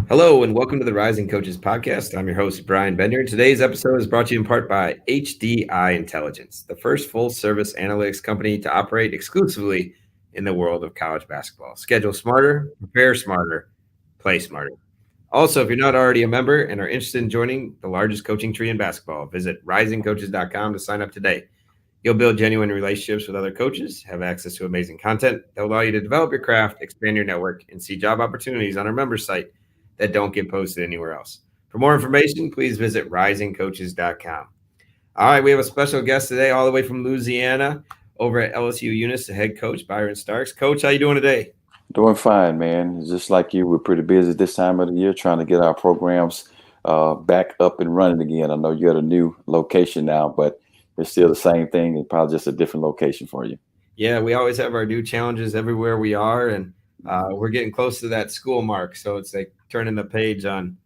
Hello and welcome to the Rising Coaches Podcast. I'm your host, Bryan Bender. Today's episode is brought to you in part by HDI Intelligence, the first full service analytics company to operate exclusively in the world of college basketball. Schedule smarter, prepare smarter, play smarter. Also, if you're not already a member and are interested in joining the largest coaching tree in basketball, visit risingcoaches.com to sign up today. You'll build genuine relationships with other coaches, have access to amazing content that will allow you to develop your craft, expand your network, and see job opportunities on our members site that don't get posted anywhere else. For more information, please visit risingcoaches.com. All right, we have a special guest today, all the way from Louisiana, over at LSU Eunice, the head coach, Byron Starks. Coach, how you doing today? Doing fine, man. Just like you, we're pretty busy this time of the year trying to get our programs back up and running again. I know you're at a new location now, but it's still the same thing and probably just a different location for you. Yeah, we always have our new challenges everywhere we are, and we're getting close to that school mark. So it's like turning the page on,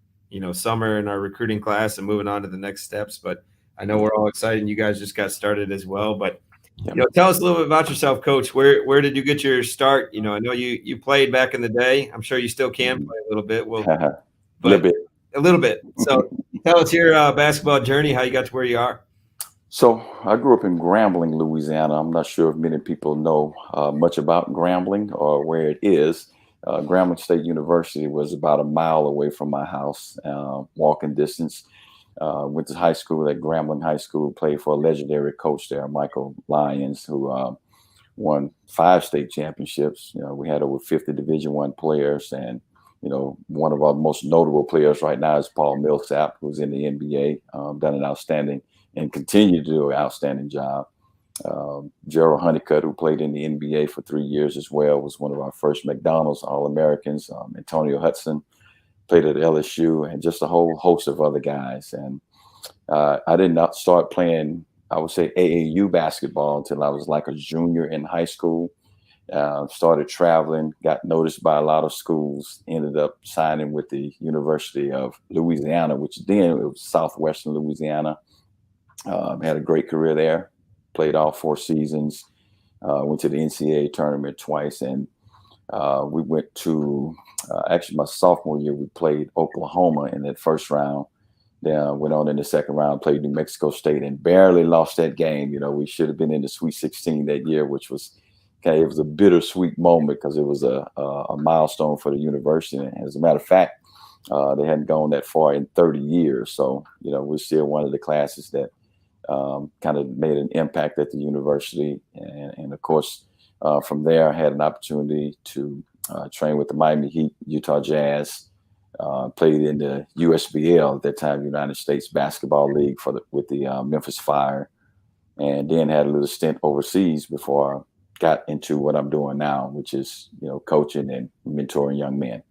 summer in our recruiting class and moving on to the next steps. But I know we're all excited, and you guys just got started as well. But Yep. tell us a little bit about yourself, Coach. Where did you get your start? I know you played back in the day. I'm sure you still can Mhm. play a little bit. Well, A little but bit. a little bit. So tell us your basketball journey, how you got to where you are. So I grew up in Grambling, Louisiana. I'm not sure if many people know much about Grambling or where it is. Grambling State University was about a mile away from my house, walking distance. Went to high school at Grambling High School, played for a legendary coach there, Michael Lyons, who won 5 state championships. We had over 50 Division I players, and one of our most notable players right now is Paul Millsap, who's in the NBA, done an outstanding and continue to do an outstanding job. Gerald Honeycutt, who played in the NBA for 3 years as well, was one of our first McDonald's All-Americans. Antonio Hudson played at LSU, and just a whole host of other guys. And I did not start playing, I would say, AAU basketball until I was like a junior in high school. Started traveling, got noticed by a lot of schools, ended up signing with the University of Louisiana, which then it was Southwestern Louisiana. Had a great career there, played all 4 seasons, went to the NCAA tournament twice, and we went to actually my sophomore year, we played Oklahoma in that first round. Then went on in the second round, played New Mexico State, and barely lost that game. We should have been in the Sweet 16 that year, which was okay. It was a bittersweet moment because it was a milestone for the university. And as a matter of fact, they hadn't gone that far in 30 years. So we're still one of the classes that kind of made an impact at the university. And of course, from there, I had an opportunity to train with the Miami Heat, Utah Jazz. Played in the USBL at that time, United States Basketball League with the Memphis Fire, and then had a little stint overseas before I got into what I'm doing now, which is coaching and mentoring young men.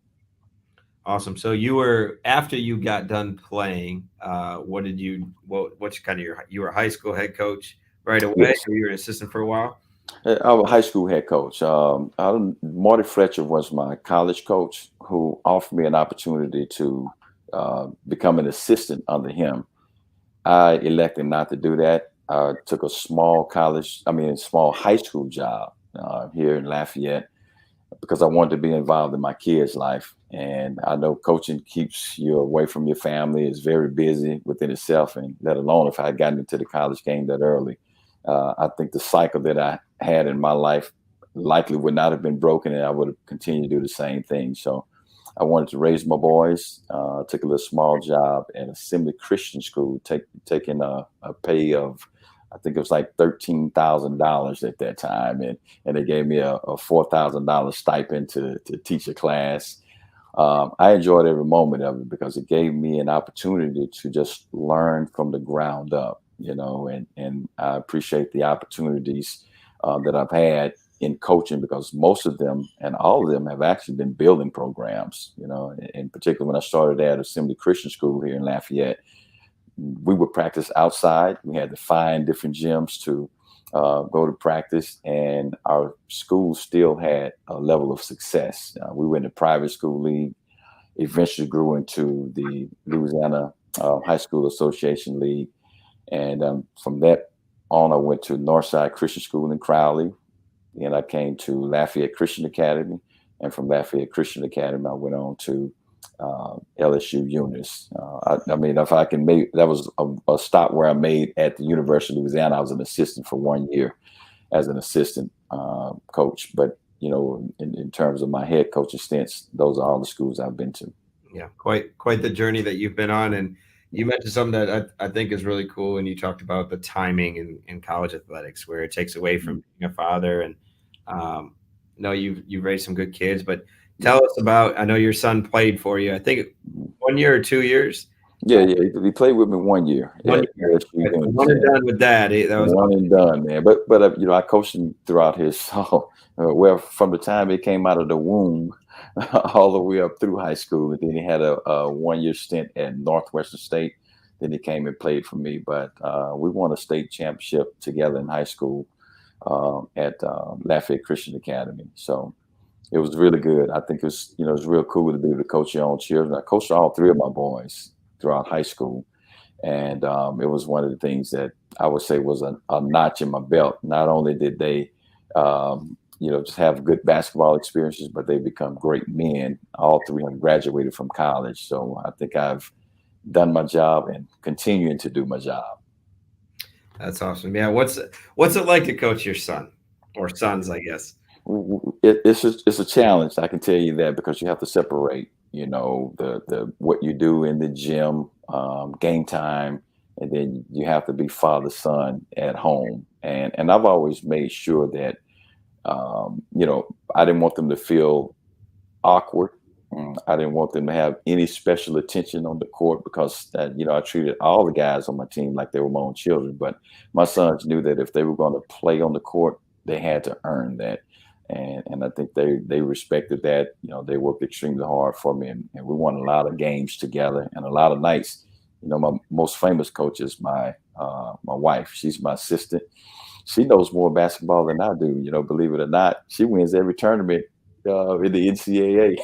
Awesome. So you were after you got done playing. What's kind of you were a high school head coach right away, Yes, or you were an assistant for a while? I was a high school head coach. Marty Fletcher was my college coach, who offered me an opportunity to become an assistant under him. I elected not to do that. I took a small high school job here in Lafayette because I wanted to be involved in my kids' life. And I know coaching keeps you away from your family. It's very busy within itself, and let alone if I had gotten into the college game that early. I think the cycle that I had in my life likely would not have been broken, and I would have continued to do the same thing. So I wanted to raise my boys. Took a little small job at Assembly Christian School, taking a pay of, I think it was like $13,000 at that time, and they gave me a $4,000 stipend to teach a class. I enjoyed every moment of it because it gave me an opportunity to just learn from the ground up, and I appreciate the opportunities that I've had in coaching because most of them and all of them have actually been building programs, in particular when I started at Assembly Christian School here in Lafayette. We would practice outside. We had to find different gyms to go to practice, and our school still had a level of success. We went to private school league, eventually grew into the Louisiana High School Association League, and from that on, I went to Northside Christian School in Crowley, and I came to Lafayette Christian Academy, and from Lafayette Christian Academy, I went on to LSU Eunice. I mean, if I can make that was a stop where I made at the University of Louisiana. I was an assistant for 1 year as an assistant coach. But in terms of my head coaching stints, those are all the schools I've been to. Yeah, quite the journey that you've been on. And you mentioned something that I think is really cool. And you talked about the timing in college athletics, where it takes away from being a father. And you've raised some good kids. But tell us about. I know your son played for you. I think 1 year or 2 years. Yeah, he played with me 1 year. One and done with that. That was one and done, man. But I coached him throughout his from the time he came out of the womb all the way up through high school. And then he had a 1 year stint at Northwestern State. Then he came and played for me. But we won a state championship together in high school at Lafayette Christian Academy. So it was really good. I think it was real cool to be able to coach your own children. I coached all three of my boys throughout high school. And it was one of the things that I would say was a notch in my belt. Not only did they, just have good basketball experiences, but they become great men. All three have graduated from college. So I think I've done my job and continuing to do my job. That's awesome. Yeah. What's it like to coach your son or sons, I guess? It's a challenge. I can tell you that, because you have to separate, the what you do in the gym, game time, and then you have to be father son at home. And I've always made sure that I didn't want them to feel awkward. I didn't want them to have any special attention on the court, because I treated all the guys on my team like they were my own children. But my sons knew that if they were going to play on the court, they had to earn that. And I think they respected that. They worked extremely hard for me, and we won a lot of games together and a lot of nights. My most famous coach is my wife. She's my assistant. She knows more basketball than I do. Believe it or not, she wins every tournament in the NCAA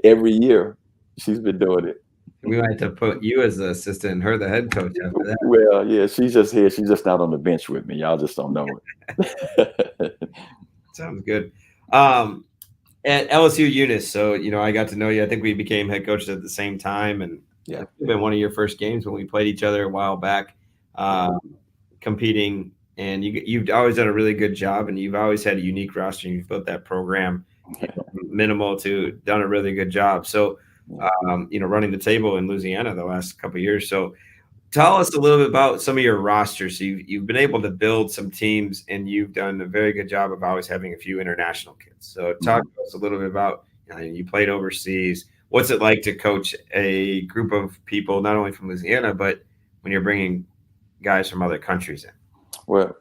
every year. She's been doing it. We might have to put you as the assistant and her the head coach after that. Well, yeah, she's just here. She's just not on the bench with me. Y'all just don't know it. Sounds good. At LSU Eunice, so I got to know you. I think we became head coaches at the same time, and yeah, it's been one of your first games when we played each other a while back, competing. And you've always done a really good job, and you've always had a unique roster. And you've built that program, minimal to done a really good job. So, running the table in Louisiana the last couple of years. So, tell us a little bit about some of your rosters. So you've been able to build some teams, and you've done a very good job of always having a few international kids. So talk to us a little bit about, you played overseas. What's it like to coach a group of people, not only from Louisiana, but when you're bringing guys from other countries in? Well,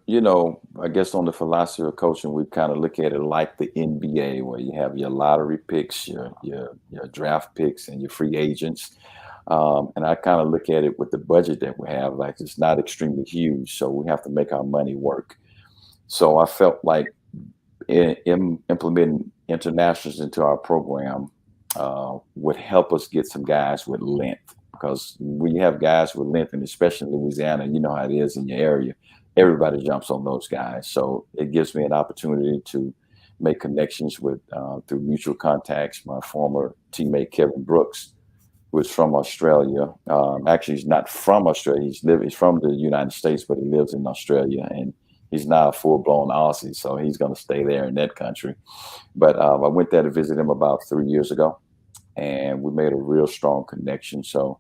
I guess on the philosophy of coaching, we kind of look at it like the NBA, where you have your lottery picks, your draft picks, and your free agents. And I kind of look at it with the budget that we have, like it's not extremely huge, so we have to make our money work. So I felt like implementing internationals into our program would help us get some guys with length, because when you have guys with length, and especially in Louisiana, you know how it is in your area, everybody jumps on those guys. So it gives me an opportunity to make connections with through mutual contacts. My former teammate Kevin Brooks, who is from Australia. Actually, he's not from Australia. He's from the United States, but he lives in Australia, and he's now a full-blown Aussie, so he's going to stay there in that country. But I went there to visit him about 3 years ago, and we made a real strong connection. So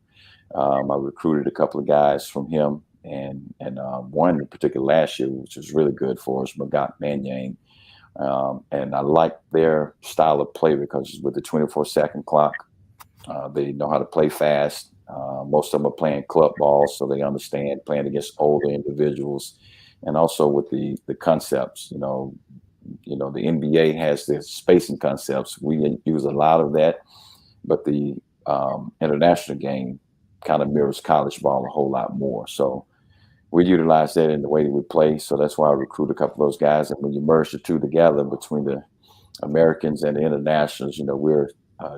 I recruited a couple of guys from him, and one in particular last year, which was really good for us, Magat Manyang. And I like their style of play, because with the 24-second clock, they know how to play fast. Most of them are playing club ball, so they understand playing against older individuals, and also with the concepts. The NBA has the spacing concepts. We use a lot of that, but the international game kind of mirrors college ball a whole lot more. So we utilize that in the way that we play. So that's why I recruit a couple of those guys. And when you merge the two together, between the Americans and the internationals, we're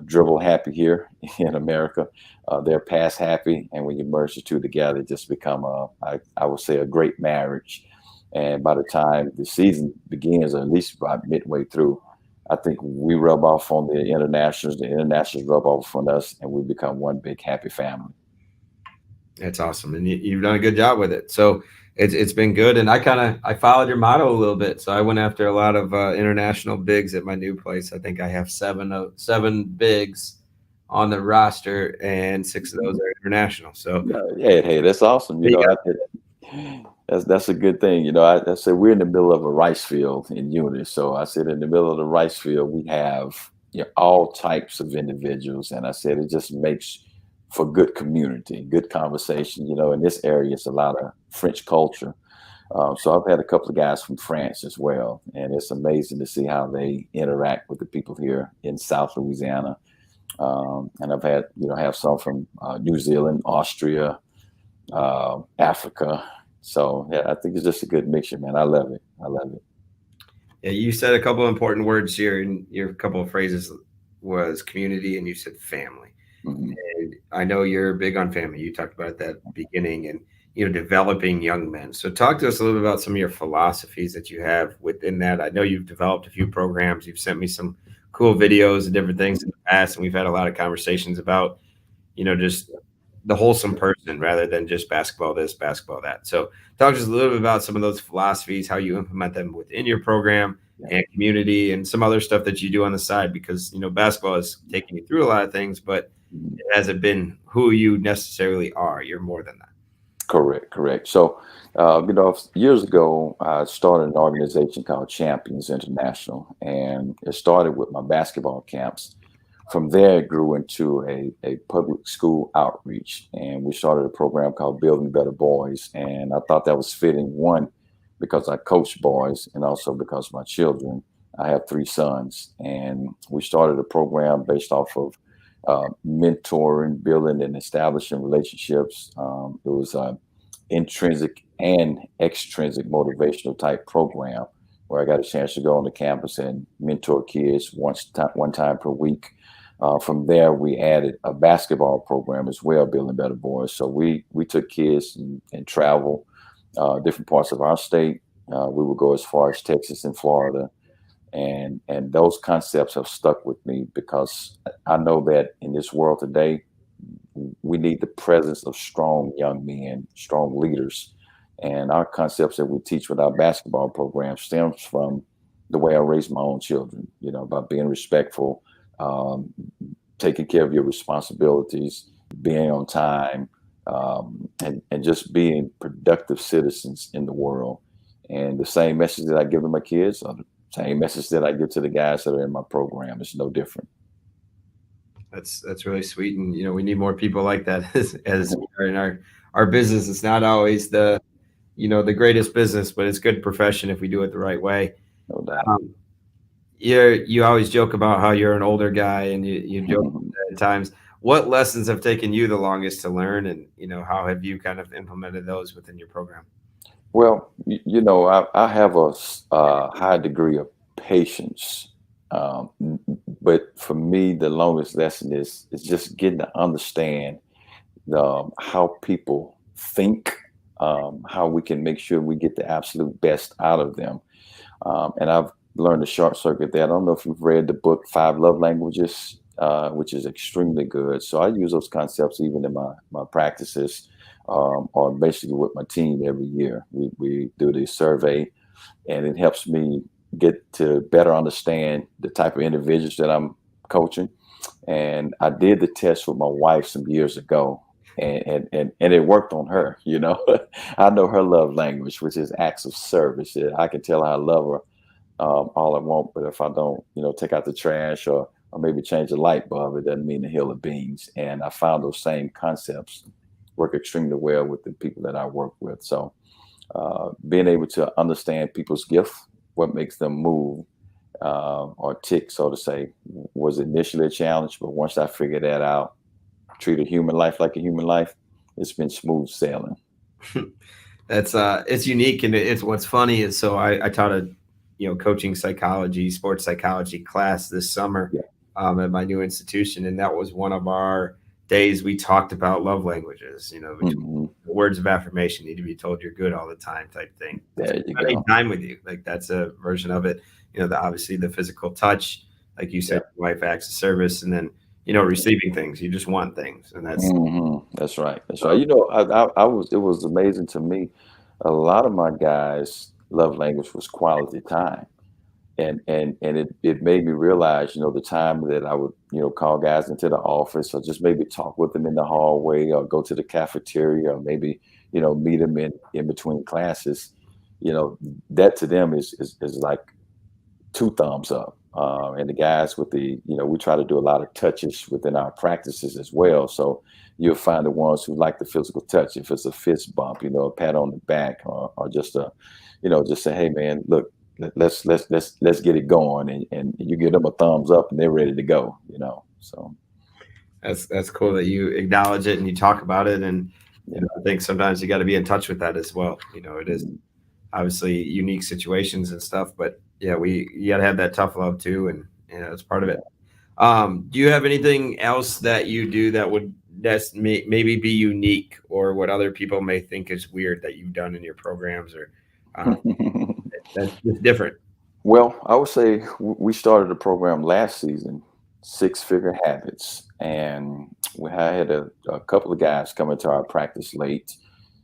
dribble happy here in America. They're pass happy, and when you merge the two together, it just become I would say a great marriage. And by the time the season begins, or at least about midway through, I think we rub off on the internationals rub off on us, and we become one big happy family. That's awesome, and you've done a good job with it. So it's been good, and I followed your motto a little bit. So I went after a lot of international bigs at my new place. I think I have seven bigs on the roster, and 6 of those are international. So Hey, that's awesome. That's a good thing. I said we're in the middle of a rice field in Eunice. So I said in the middle of the rice field, we have all types of individuals. And I said it just makes for good community, good conversation. In this area, it's a lot of French culture. So I've had a couple of guys from France as well. And it's amazing to see how they interact with the people here in South Louisiana. And I've had, have some from New Zealand, Austria, Africa. So yeah, I think it's just a good mixture, man. I love it. I love it. Yeah, you said a couple of important words here, and your couple of phrases was community, and you said family. Mm-hmm. And I know you're big on family. You talked about that at the beginning, and developing young men. So talk to us a little bit about some of your philosophies that you have within that. I know you've developed a few programs. You've sent me some cool videos and different things in the past, and we've had a lot of conversations about, just the wholesome person rather than just basketball this, basketball that. So talk to us a little bit about some of those philosophies, how you implement them within your program and community, and some other stuff that you do on the side, because, basketball is taking you through a lot of things, but it hasn't been who you necessarily are. You're more than that. Correct. So, years ago, I started an organization called Champions International, and it started with my basketball camps. From there, it grew into a public school outreach, and we started a program called Building Better Boys. And I thought that was fitting, one, because I coach boys, and also because my children. I have 3 sons, and we started a program based off of mentoring, building, and establishing relationships. It was an intrinsic and extrinsic motivational type program where I got a chance to go on the campus and mentor kids one time per week. From there, we added a basketball program as well, Building Better Boys. So we took kids and travel different parts of our state. We would go as far as Texas and Florida. And those concepts have stuck with me because I know that in this world today, we need the presence of strong young men, strong leaders. And our concepts that we teach with our basketball program stems from the way I raised my own children, about being respectful, taking care of your responsibilities, being on time, and just being productive citizens in the world. And the same message that I give to my kids are the same message that I give to the guys that are in my program. It's no different. That's really sweet, and we need more people like that as we are in our business. It's not always the greatest business, but it's good profession if we do it the right way. No doubt. You always joke about how you're an older guy, and you joke at times. What lessons have taken you the longest to learn, and how have you kind of implemented those within your program? Well, I have a high degree of patience. But for me, the longest lesson is just getting to understand how people think, how we can make sure we get the absolute best out of them. And I've learned to short circuit that. I don't know if you've read the book 5 Love Languages, which is extremely good. So I use those concepts even in my practices, or basically with my team every year. We do the survey, and it helps me get to better understand the type of individuals that I'm coaching. And I did the test with my wife some years ago, and it worked on her. I know her love language, which is acts of service. I can tell I love her all I want, but if I don't, take out the trash or maybe change the light bulb, it doesn't mean a hill of beans. And I found those same concepts work extremely well with the people that I work with. So being able to understand people's gift, what makes them move or tick, so to say, was initially a challenge. But once I figured that out, treat a human life like a human life, it's been smooth sailing. That's it's unique, and it's what's funny is, so I taught a coaching psychology, sports psychology class this summer at my new institution, and that was one of our days. We talked about love languages, words of affirmation, need to be told you're good all the time type thing. There you go. Time with you, like that's a version of it. obviously the physical touch, like you Yeah. said, your wife acts of service, and then receiving things. You just want things, and that's That's right. That's right. so. It was amazing to me. A lot of my guys' love language was quality time. And it made me realize, the time that I would, call guys into the office or just maybe talk with them in the hallway or go to the cafeteria or maybe, meet them in between classes, you know, that to them is like two thumbs up. And the guys with we try to do a lot of touches within our practices as well. So you'll find the ones who like the physical touch. If it's a fist bump, a pat on the back, or just just say, hey man, look, let's get it going, and you give them a thumbs up, and they're ready to go. So That's cool that you acknowledge it and you talk about it, and yeah. I think sometimes you got to be in touch with that as well. It is Mhm. obviously unique situations and stuff, but yeah, you got to have that tough love too, and it's part of it. Do you have anything else that you do that's maybe be unique, or what other people may think is weird that you've done in your programs, or um, that's just different? Well, I would say we started a program last season, Six Figure Habits, and I had a couple of guys come into our practice late.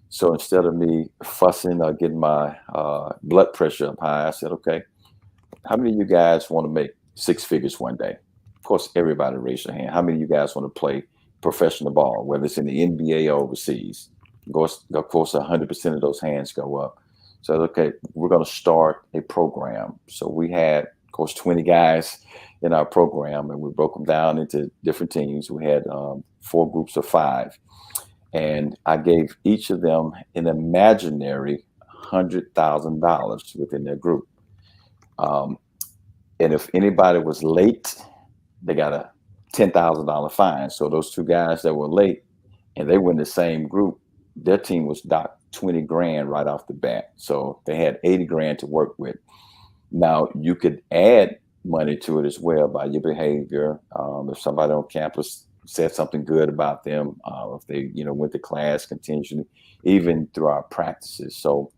So instead of me fussing or getting my blood pressure up high, I said, okay, how many of you guys want to make six figures one day? Of course, everybody raise their hand. How many of you guys want to play professional ball, whether it's in the NBA or overseas? Of course, 100% of those hands go up. So, okay, we're going to start a program. So we had, of course, 20 guys in our program, and we broke them down into different teams. We had 4 groups of 5. And I gave each of them an imaginary $100,000 within their group. Um, and if anybody was late, they got a $10,000 fine. So those 2 guys that were late and they were in the same group, their team was docked 20 grand right off the bat. So they had 80 grand to work with. Now you could add money to it as well by your behavior. If somebody on campus said something good about them, if they, went to class continually, even through our practices. So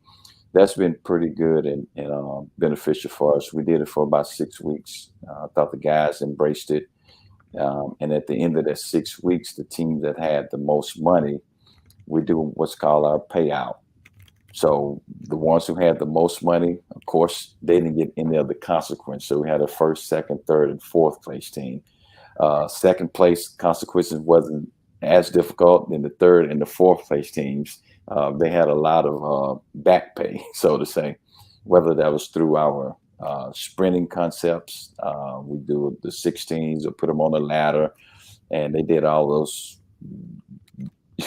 that's been pretty good and beneficial for us. We did it for about 6 weeks. I thought the guys embraced it. And at the end of that 6 weeks, the team that had the most money, we do what's called our payout. So the ones who had the most money, of course, they didn't get any of the consequence. So we had a first, second, third, and fourth place team. Second place consequences wasn't as difficult than the third and the fourth place teams. They had a lot of back pay, so to say, whether that was through our sprinting concepts. We do the 16s or put them on a ladder, and they did all those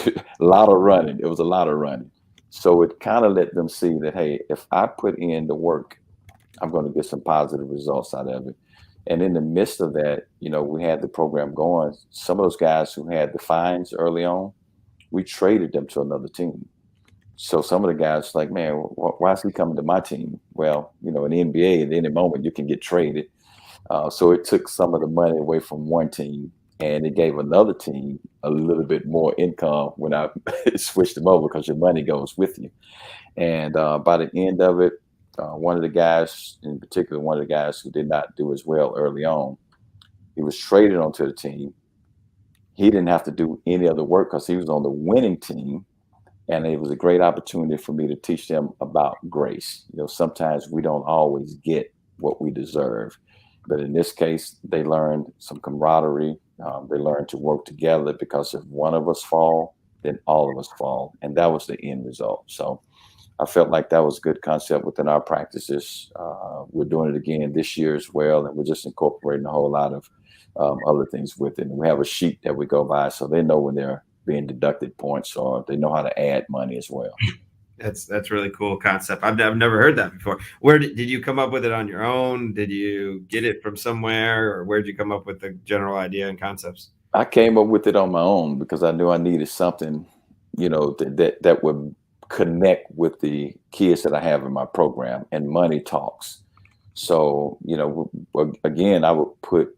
a lot of running. It was a lot of running. So it kind of let them see that, hey, if I put in the work, I'm going to get some positive results out of it. And in the midst of that, we had the program going. Some of those guys who had the fines early on, we traded them to another team. So some of the guys like, man, why is he coming to my team? Well, in the NBA, at any moment, you can get traded. So it took some of the money away from one team, and it gave another team a little bit more income when I switched them over, because your money goes with you. And by the end of it, one of the guys, in particular, one of the guys who did not do as well early on, he was traded onto the team. He didn't have to do any other work because he was on the winning team. And it was a great opportunity for me to teach them about grace. Sometimes we don't always get what we deserve. But in this case, they learned some camaraderie. They learned to work together, because if one of us fall, then all of us fall. And that was the end result. So I felt like that was a good concept within our practices. We're doing it again this year as well. And we're just incorporating a whole lot of other things with it. And we have a sheet that we go by, so they know when they're being deducted points, or they know how to add money as well. That's really cool concept. I've never heard that before. Where did you come up with it on your own? Did you get it from somewhere, or where did you come up with the general idea and concepts? I came up with it on my own because I knew I needed something, that would connect with the kids that I have in my program, and money talks. So, again, I would put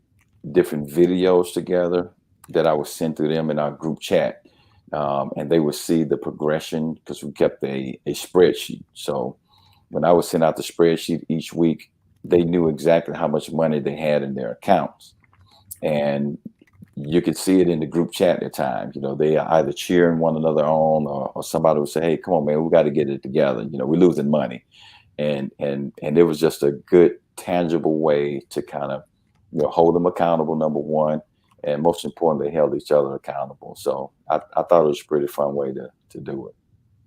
different videos together that I would send to them in our group chat. And they would see the progression, because we kept a spreadsheet. So when I would send out the spreadsheet each week, they knew exactly how much money they had in their accounts. And you could see it in the group chat at times. They are either cheering one another on, or somebody would say, "Hey, come on, man, we got to get it together. We're losing money." And it was just a good, tangible way to kind of, hold them accountable, number one, and most importantly, they held each other accountable. So I thought it was a pretty fun way to do it.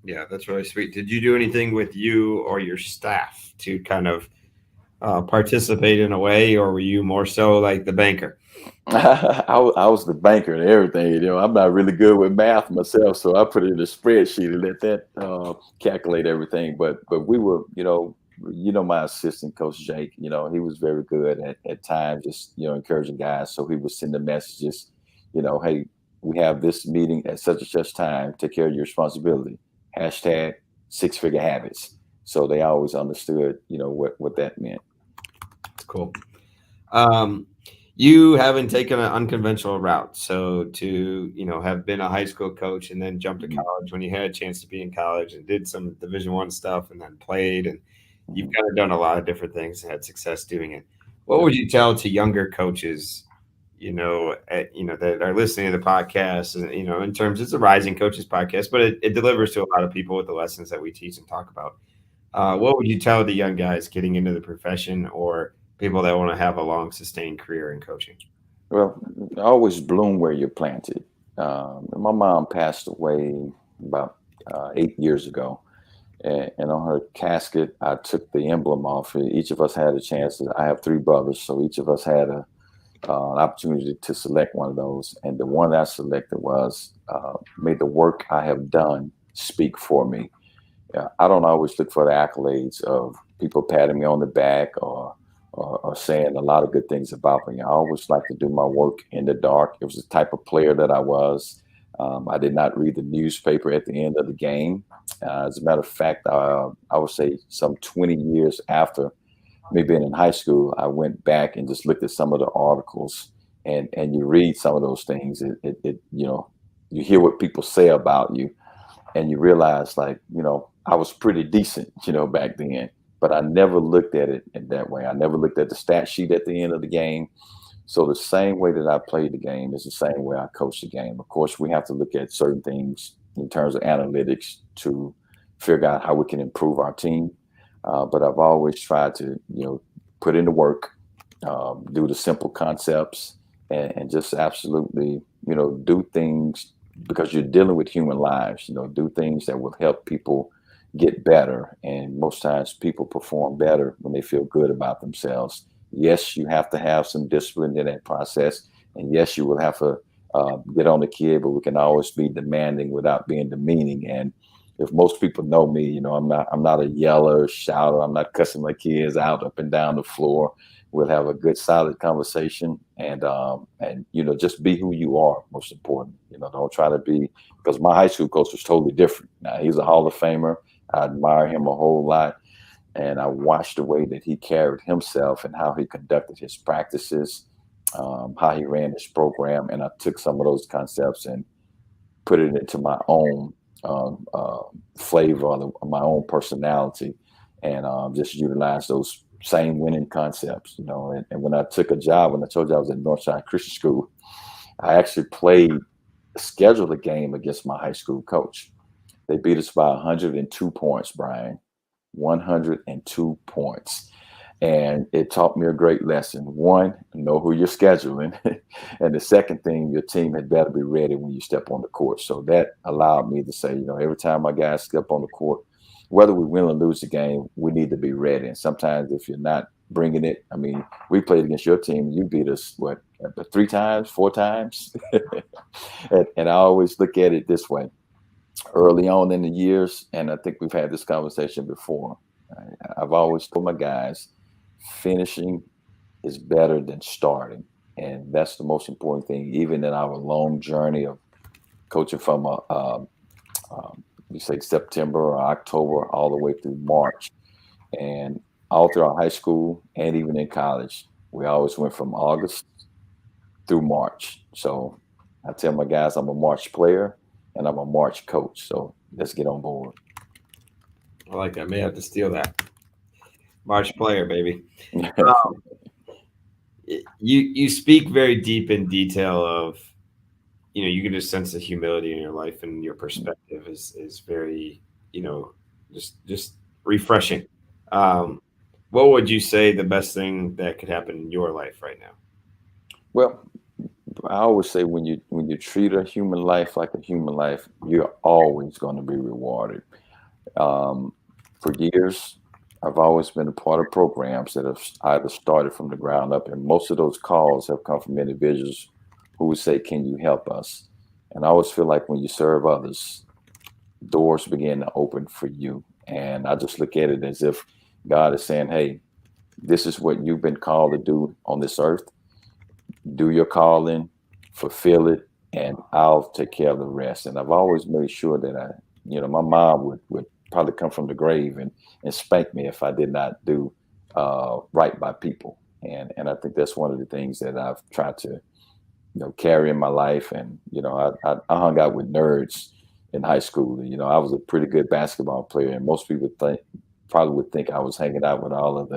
Yeah, that's really sweet. Did you do anything with you or your staff to kind of participate in a way, or were you more so like the banker? I was the banker and everything. I'm not really good with math myself, so I put it in a spreadsheet and let that calculate everything. But we were, my assistant coach Jake. He was very good at times, just encouraging guys. So he would send the messages, hey, we have this meeting at such and such time. Take care of your responsibility. Hashtag 6-figure habits. So they always understood, what that meant. That's cool. You haven't taken an unconventional route. So to, have been a high school coach and then jump to college when you had a chance to be in college and did some Division I stuff and then played, and you've kind of done a lot of different things and had success doing it. What would you tell to younger coaches, that are listening to the podcast, and, in terms, it's a rising coaches podcast, but it delivers to a lot of people with the lessons that we teach and talk about. What would you tell the young guys getting into the profession, or people that want to have a long sustained career in coaching? Well, always bloom where you're planted. My mom passed away about 8 years ago, and on her casket, I took the emblem off. Each of us had a chance. I have three brothers, so each of us had an opportunity to select one of those. And the one I selected was, "May the work I have done speak for me." I don't always look for the accolades of people patting me on the back or saying a lot of good things about me. I always like to do my work in the dark. It was the type of player that I was. I did not read the newspaper at the end of the game. As a matter of fact, I would say some 20 years after me being in high school, I went back and just looked at some of the articles, and you read some of those things. You hear what people say about you, and you realize, like, I was pretty decent, back then, but I never looked at it in that way. I never looked at the stat sheet at the end of the game. So the same way that I played the game is the same way I coach the game. Of course, we have to look at certain things in terms of analytics to figure out how we can improve our team. But I've always tried to, put in the work, do the simple concepts, and just absolutely, do things, because you're dealing with human lives. Do things that will help people get better. And most times people perform better when they feel good about themselves. Yes, you have to have some discipline in that process. And yes, you will have to get on the kid, but we can always be demanding without being demeaning. And if most people know me, I'm not a yeller, shouter. I'm not cussing my kids out up and down the floor. We'll have a good, solid conversation, and just be who you are. Most important, don't try to be, because my high school coach was totally different. Now, he's a Hall of Famer. I admire him a whole lot, and I watched the way that he carried himself and how he conducted his practices, how he ran his program, and I took some of those concepts and put it into my own flavor, my own personality, and just utilize those same winning concepts, and when I took a job, when I told you I was at Northside Christian School, I actually scheduled a game against my high school coach. They beat us by 102 points, Brian, 102 points. And it taught me a great lesson. One, know who you're scheduling. And the second thing, your team had better be ready when you step on the court. So that allowed me to say, every time my guys step on the court, whether we win or lose the game, we need to be ready. And sometimes if you're not bringing it, we played against your team. You beat us, 3 times, 4 times? and I always look at it this way. Early on in the years, and I think we've had this conversation before, I've always told my guys, finishing is better than starting. And that's the most important thing, even in our long journey of coaching from you say September or October all the way through March. And all throughout high school and even in college, we always went from August through March. So I tell my guys I'm a March player and I'm a March coach. So let's get on board. I like that. I may have to steal that. March player, baby. Um, you speak very deep in detail of, you can just sense the humility in your life, and your perspective is very, you know, just refreshing. Um, what would you say the best thing that could happen in your life right now? Well, I always say when you treat a human life like a human life, you're always going to be rewarded. Um, for years, I've always been a part of programs that have either started from the ground up, and most of those calls have come from individuals who would say, "Can you help us?" And I always feel like when you serve others, doors begin to open for you. And I just look at it as if God is saying, "Hey, this is what you've been called to do on this earth. Do your calling, fulfill it, and I'll take care of the rest." And I've always made sure that my mom would probably come from the grave and spank me if I did not do right by people. And I think that's one of the things that I've tried to carry in my life. And I hung out with nerds in high school. I was a pretty good basketball player, and most people probably would think I was hanging out with all of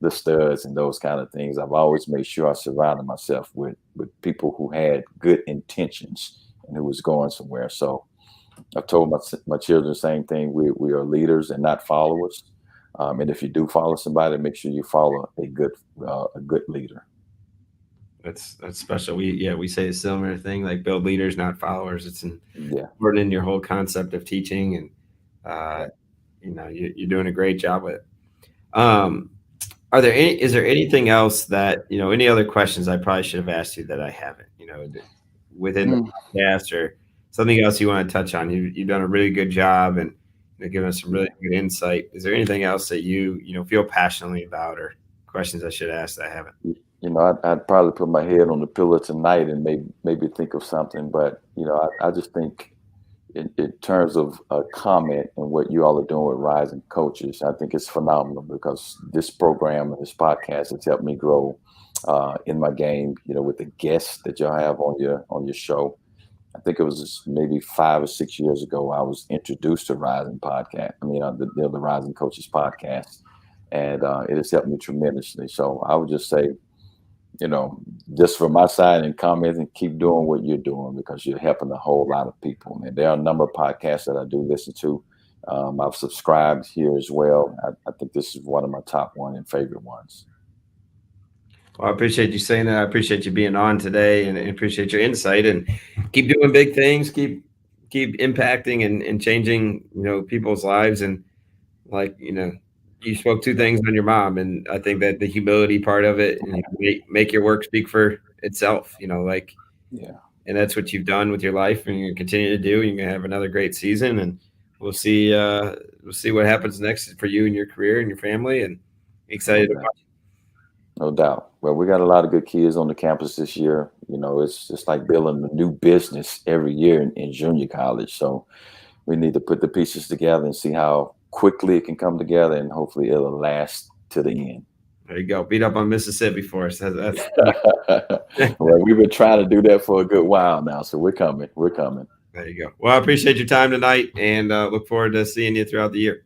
the studs and those kind of things. I've always made sure I surrounded myself with people who had good intentions and who was going somewhere. So I've told my children the same thing. We are leaders and not followers. And if you do follow somebody, make sure you follow a good leader. That's special. We say a similar thing, like build leaders, not followers. It's Yeah. important in your whole concept of teaching, and uh, Right. you're doing a great job with it. Um, is there anything else that, any other questions I probably should have asked you that I haven't, within the Mm. podcast, or something else you want to touch on? You've done a really good job, and given us some really Yeah. good insight. Is there anything else that you feel passionately about, or questions I should ask that I haven't? I'd probably put my head on the pillow tonight and maybe think of something. But I just think in terms of a comment and what you all are doing with Rising Coaches, I think it's phenomenal because this program and this podcast has helped me grow in my game. With the guests that y'all have on your show. I think it was maybe 5 or 6 years ago I was introduced to Rising podcast. I mean, the Rising Coaches podcast, and it has helped me tremendously. So I would just say, you know, just from my side and comments, and keep doing what you're doing because you're helping a whole lot of people. And there are a number of podcasts that I do listen to. I've subscribed here as well. I think this is one of my top one and favorite ones. Well, I appreciate you saying that. I appreciate you being on today, and appreciate your insight, and keep doing big things. Keep impacting and changing, people's lives. And like, you spoke two things on your mom, and I think that the humility part of it, and make your work speak for itself, like, Yeah, and that's what you've done with your life, and you're continuing to do. You're gonna have another great season, and we'll see what happens next for you and your career and your family, and no excited doubt. about No doubt. Well, we got a lot of good kids on the campus this year. It's just like building a new business every year in junior college. So we need to put the pieces together and see how quickly it can come together, and hopefully it'll last to the end. There you go. Beat up on Mississippi for us. That's Well, we've been trying to do that for a good while now, so we're coming. We're coming. there you go. Well, I appreciate your time tonight, and look forward to seeing you throughout the year.